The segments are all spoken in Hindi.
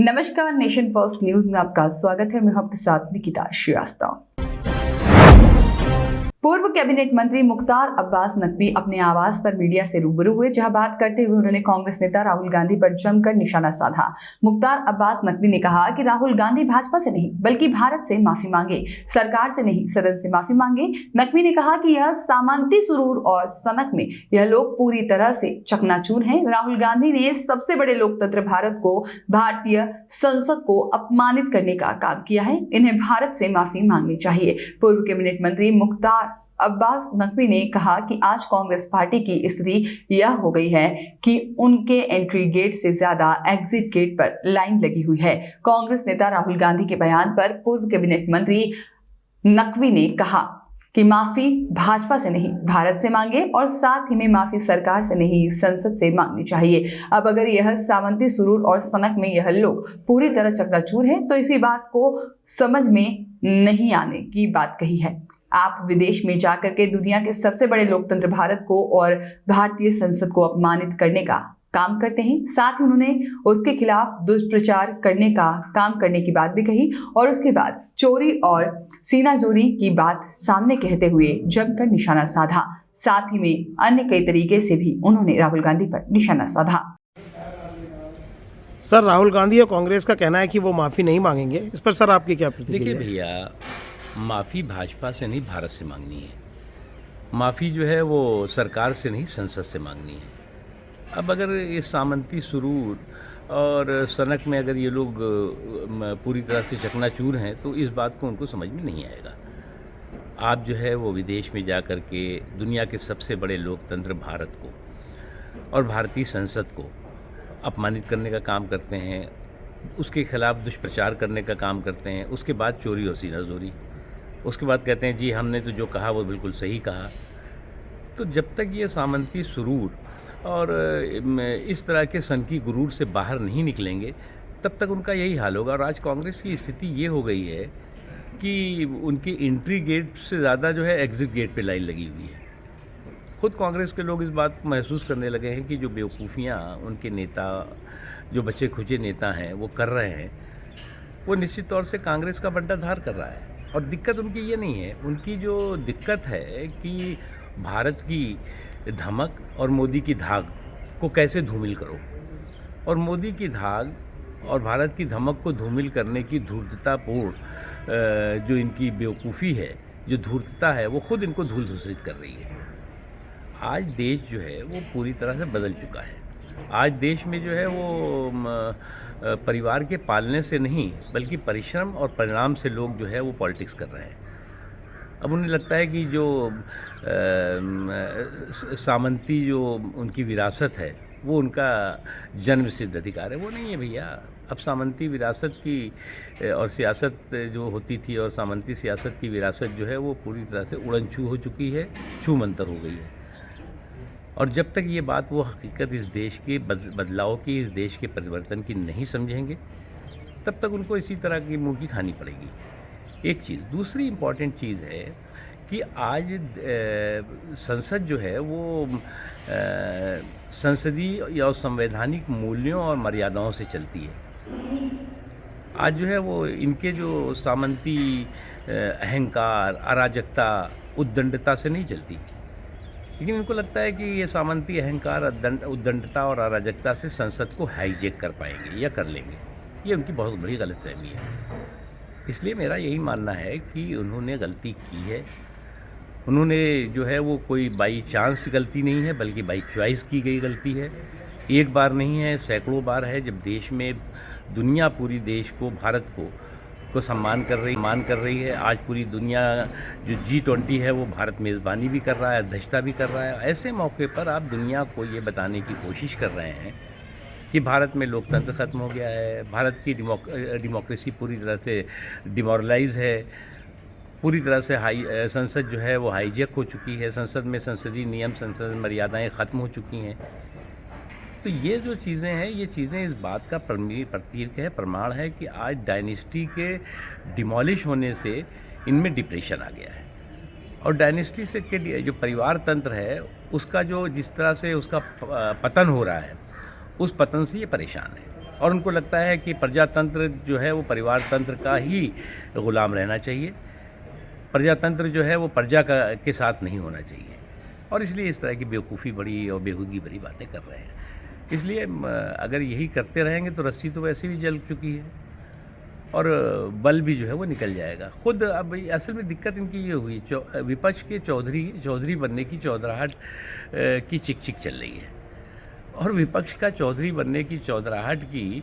नमस्कार, नेशन फर्स्ट न्यूज में आपका स्वागत है। मैं हूं आपके साथ निकिता श्रीवास्तव। पूर्व कैबिनेट मंत्री मुख्तार अब्बास नकवी अपने आवास पर मीडिया से रूबरू हुए, जहां बात करते हुए उन्होंने कांग्रेस नेता राहुल गांधी पर जमकर निशाना साधा। मुख्तार अब्बास नकवी ने कहा कि राहुल गांधी भाजपा से नहीं बल्कि भारत से माफी मांगे, सरकार से नहीं सदन से माफी मांगे। नकवी ने कहा कि यह सामंती सुरूर और सनक में यह लोग पूरी तरह से चकनाचूर हैं। राहुल गांधी ने सबसे बड़े लोकतंत्र भारत को, भारतीय संसद को अपमानित करने का काम किया है। इन्हें भारत से माफी मांगनी चाहिए। पूर्व कैबिनेट मंत्री मुख्तार अब्बास नकवी ने कहा कि आज कांग्रेस पार्टी की स्थिति यह हो गई है कि उनके एंट्री गेट से ज्यादा एग्जिट गेट पर लाइन लगी हुई है। कांग्रेस नेता राहुल गांधी के बयान पर पूर्व कैबिनेट मंत्री नकवी ने कहा कि माफी भाजपा से नहीं भारत से मांगे और साथ ही में माफी सरकार से नहीं संसद से मांगनी चाहिए। अब अगर यह सामंती सुरूर और सनक में यह लोग पूरी तरह चकनाचूर हैं तो इसी बात को समझ में नहीं आने की बात कही है। आप विदेश में जाकर के दुनिया के सबसे बड़े लोकतंत्र भारत को और भारतीय संसद को अपमानित करने का काम करते हैं। साथ ही उन्होंने उसके खिलाफ दुष्प्रचार करने का काम करने की बात भी कही और उसके बाद चोरी और सीनाजोरी की बात सामने कहते हुए जमकर निशाना साधा। साथ ही में अन्य कई तरीके से भी उन्होंने राहुल गांधी पर निशाना साधा। सर, राहुल गांधी और कांग्रेस का कहना है कि वो माफी नहीं मांगेंगे, इस पर सर आपकी क्या प्रतिक्रिया? देखिए भैया, माफ़ी भाजपा से नहीं भारत से मांगनी है। माफ़ी जो है वो सरकार से नहीं संसद से मांगनी है। अब अगर ये सामंती सुरूर और सनक में अगर ये लोग पूरी तरह से चकनाचूर हैं तो इस बात को उनको समझ में नहीं आएगा। आप जो है वो विदेश में जा कर के दुनिया के सबसे बड़े लोकतंत्र भारत को और भारतीय संसद को अपमानित करने का काम करते हैं, उसके खिलाफ दुष्प्रचार करने का काम करते हैं, उसके बाद चोरी और सीनाजोरी, उसके बाद कहते हैं जी हमने तो जो कहा वो बिल्कुल सही कहा। तो जब तक ये सामंती सुरूर और इस तरह के सनकी गुरूर से बाहर नहीं निकलेंगे तब तक उनका यही हाल होगा। और आज कांग्रेस की स्थिति ये हो गई है कि उनकी एंट्री गेट से ज़्यादा जो है एग्ज़िट गेट पे लाइन लगी हुई है। खुद कांग्रेस के लोग इस बात को महसूस करने लगे हैं कि जो बेवकूफ़ियाँ उनके नेता, जो बच्चे खुचे नेता हैं वो कर रहे हैं, वो निश्चित तौर से कांग्रेस का बंटा धार कर रहा है। और दिक्कत उनकी ये नहीं है, उनकी जो दिक्कत है कि भारत की धमक और मोदी की धाक को कैसे धूमिल करो। और मोदी की धाक और भारत की धमक को धूमिल करने की धूर्ततापूर्ण जो इनकी बेवकूफ़ी है, जो धूर्तता है, वो खुद इनको धूल धूसरित कर रही है। आज देश जो है वो पूरी तरह से बदल चुका है। आज देश में जो है वो परिवार के पालने से नहीं बल्कि परिश्रम और परिणाम से लोग जो है वो पॉलिटिक्स कर रहे हैं। अब उन्हें लगता है कि जो सामंती जो उनकी विरासत है वो उनका जन्म सिद्ध अधिकार है। वो नहीं है भैया। अब सामंती विरासत की और सियासत जो होती थी और सामंती सियासत की विरासत जो है वो पूरी तरह से उड़न छू हो चुकी है, छू मंतर हो गई है। और जब तक ये बात वो हकीकत इस देश के बदलाव की, इस देश के परिवर्तन की नहीं समझेंगे तब तक उनको इसी तरह की मुर्गी खानी पड़ेगी। एक चीज़। दूसरी इम्पॉर्टेंट चीज़ है कि आज संसद जो है वो संसदीय या संवैधानिक मूल्यों और मर्यादाओं से चलती है। आज जो है वो इनके जो सामंती अहंकार, अराजकता, उद्दंडता से नहीं चलती। लेकिन इनको लगता है कि ये सामंती अहंकार, उद्दंडता और अराजकता से संसद को हाईजैक कर पाएंगे या कर लेंगे। ये उनकी बहुत बड़ी गलतफहमी है। इसलिए मेरा यही मानना है कि उन्होंने गलती की है। उन्होंने जो है वो कोई बाई चांस गलती नहीं है बल्कि बाई चॉइस की गई गलती है। एक बार नहीं है, सैकड़ों बार है जब देश में दुनिया पूरी देश को, भारत को सम्मान कर रही है। आज पूरी दुनिया जो G20 है वो भारत मेज़बानी भी कर रहा है, अध्यक्षता भी कर रहा है। ऐसे मौके पर आप दुनिया को ये बताने की कोशिश कर रहे हैं कि भारत में लोकतंत्र ख़त्म हो गया है, भारत की डेमोक्रेसी पूरी तरह से डिमोरलाइज है, पूरी तरह से संसद जो है वो हाईजैक हो चुकी है, संसद में संसदीय नियम, संसद मर्यादाएँ ख़त्म हो चुकी हैं। तो ये जो चीज़ें हैं, ये चीज़ें इस बात का प्रतीक है, प्रमाण है कि आज डायनेस्टी के डिमोलिश होने से इनमें डिप्रेशन आ गया है। और डायनेस्टी से के जो परिवार तंत्र है उसका जो जिस तरह से उसका पतन हो रहा है, उस पतन से ये परेशान है। और उनको लगता है कि प्रजातंत्र जो है वो परिवार तंत्र का ही गुलाम रहना चाहिए, प्रजातंत्र जो है वो प्रजा के साथ नहीं होना चाहिए, और इसलिए इस तरह की बेवकूफ़ी बड़ी और बेहूदी भरी बातें कर रहे हैं। इसलिए अगर यही करते रहेंगे तो रस्सी तो वैसे भी जल चुकी है और बल भी जो है वो निकल जाएगा खुद। अब असल में दिक्कत इनकी ये हुई, विपक्ष के चौधरी बनने की चौधराहट की चिक चिक चल रही है, और विपक्ष का चौधरी बनने की चौधराहट की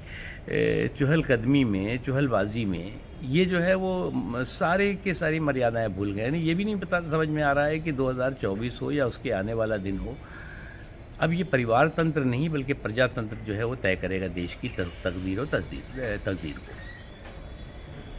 चुहलकदमी में, चुहलबाजी में ये जो है वो सारे के सारी मर्यादाएं भूल गए। यानी ये भी नहीं पता समझ में आ रहा है कि 2024 हो या उसके आने वाला दिन हो, अब ये परिवार तंत्र नहीं बल्कि प्रजातंत्र जो है वो तय करेगा देश की तकदीर और तकदीर को।